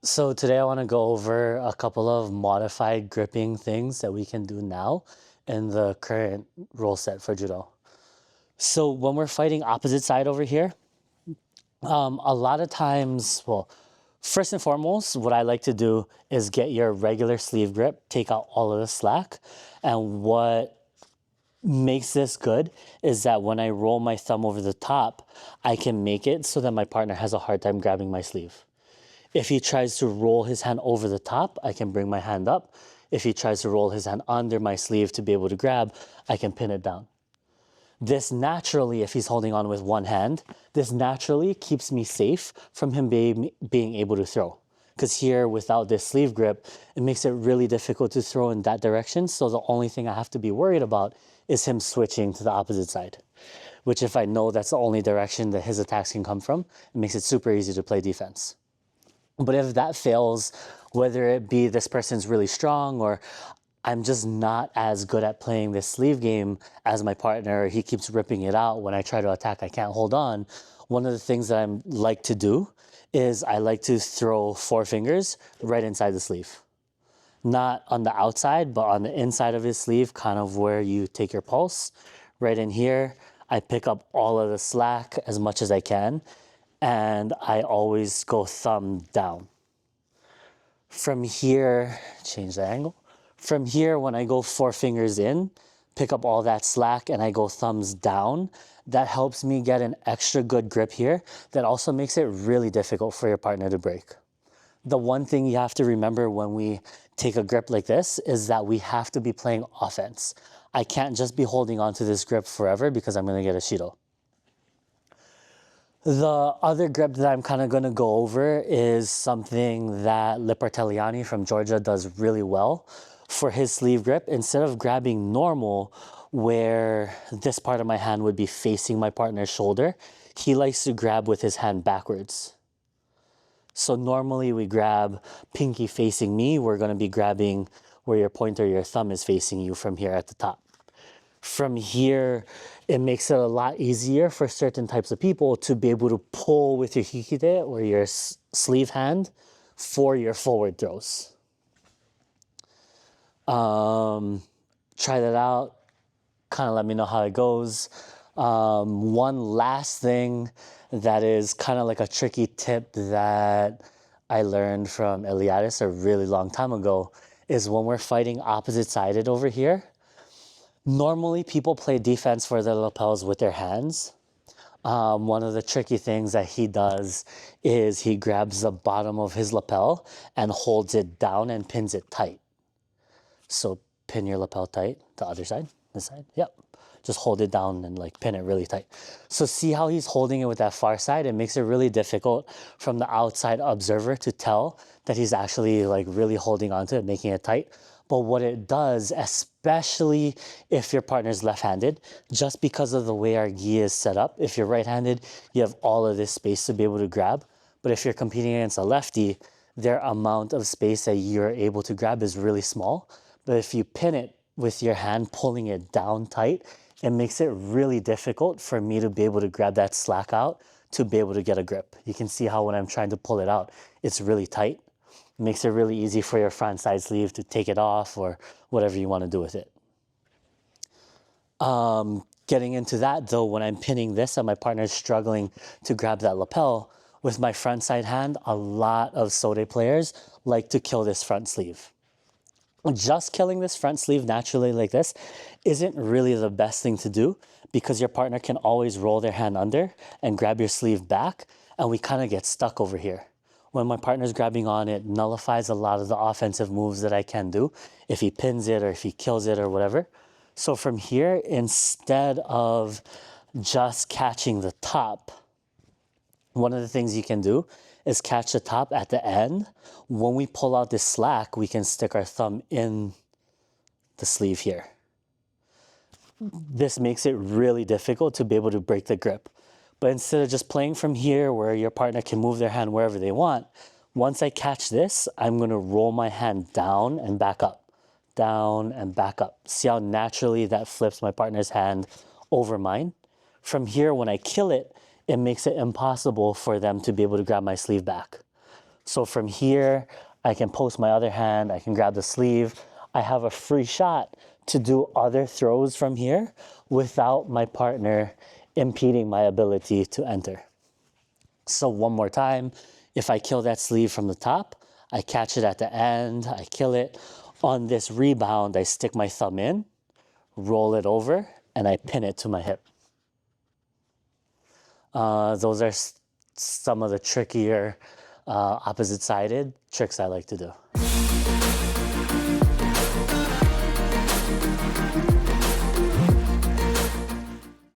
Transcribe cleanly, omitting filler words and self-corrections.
So today I want to go over a couple of modified gripping things that we can do now in the current rule set for judo. So when we're fighting opposite side over here, a lot of times, well, first and foremost, what I like to do is get your regular sleeve grip, take out all of the slack. And what makes this good is that when I roll my thumb over the top, I can make it so that my partner has a hard time grabbing my sleeve. If he tries to roll his hand over the top, I can bring my hand up. If he tries to roll his hand under my sleeve to be able to grab, I can pin it down. This naturally, if he's holding on with one hand, this naturally keeps me safe from him being able to throw. Because here, without this sleeve grip, it makes it really difficult to throw in that direction. So the only thing I have to be worried about is him switching to the opposite side. Which if I know that's the only direction that his attacks can come from, it makes it super easy to play defense. But if that fails, whether it be this person's really strong or I'm just not as good at playing this sleeve game as my partner, he keeps ripping it out. When I try to attack, I can't hold on. One of the things that I like to do is I like to throw 4 fingers right inside the sleeve. Not on the outside, but on the inside of his sleeve, kind of where you take your pulse. Right in here, I pick up all of the slack as much as I can. And I always go thumb down. From here, change the angle. From here, when I go 4 fingers in, pick up all that slack and I go thumbs down, that helps me get an extra good grip here. That also makes it really difficult for your partner to break. The one thing you have to remember when we take a grip like this is that we have to be playing offense. I can't just be holding on to this grip forever because I'm going to get a shido. The other grip that I'm kind of going to go over is something that Lipartelliani from Georgia does really well for his sleeve grip. Instead of grabbing normal, where this part of my hand would be facing my partner's shoulder, he likes to grab with his hand backwards. So normally we grab pinky facing me. We're going to be grabbing where your pointer, your thumb is facing you from here at the top. From here, it makes it a lot easier for certain types of people to be able to pull with your hikide or your sleeve hand for your forward throws. Try that out. Kind of let me know how it goes. One last thing that is kind of like a tricky tip that I learned from Eliadis a really long time ago is when we're fighting opposite-sided over here. Normally, people play defense for their lapels with their hands. One of the tricky things that he does is he grabs the bottom of his lapel and holds it down and pins it tight. So pin your lapel tight, the other side, this side, yep. Just hold it down and like pin it really tight. So see how he's holding it with that far side? It makes it really difficult from the outside observer to tell that he's actually like really holding onto it, making it tight. But what it does, especially if your partner's left-handed, just because of the way our gi is set up, if you're right-handed, you have all of this space to be able to grab. But if you're competing against a lefty, their amount of space that you're able to grab is really small. But if you pin it with your hand, pulling it down tight, it makes it really difficult for me to be able to grab that slack out to be able to get a grip. You can see how when I'm trying to pull it out, it's really tight. It makes it really easy for your front side sleeve to take it off or whatever you want to do with it. Getting into that though, when I'm pinning this and my partner's struggling to grab that lapel, with my front side hand, a lot of Sode players like to kill this front sleeve. Just killing this front sleeve naturally like this isn't really the best thing to do because your partner can always roll their hand under and grab your sleeve back, and we kind of get stuck over here. When my partner's grabbing on, it nullifies a lot of the offensive moves that I can do if he pins it or if he kills it or whatever. So from here, instead of just catching the top, one of the things you can do is catch the top at the end. When we pull out this slack, we can stick our thumb in the sleeve here. This makes it really difficult to be able to break the grip. But instead of just playing from here where your partner can move their hand wherever they want, once I catch this, I'm going to roll my hand down and back up. Down and back up. See how naturally that flips my partner's hand over mine? From here, when I kill it, it makes it impossible for them to be able to grab my sleeve back. So from here, I can post my other hand, I can grab the sleeve. I have a free shot to do other throws from here without my partner impeding my ability to enter. So one more time, if I kill that sleeve from the top, I catch it at the end, I kill it. On this rebound, I stick my thumb in, roll it over, and I pin it to my hip. Those are some of the trickier opposite-sided tricks I like to do.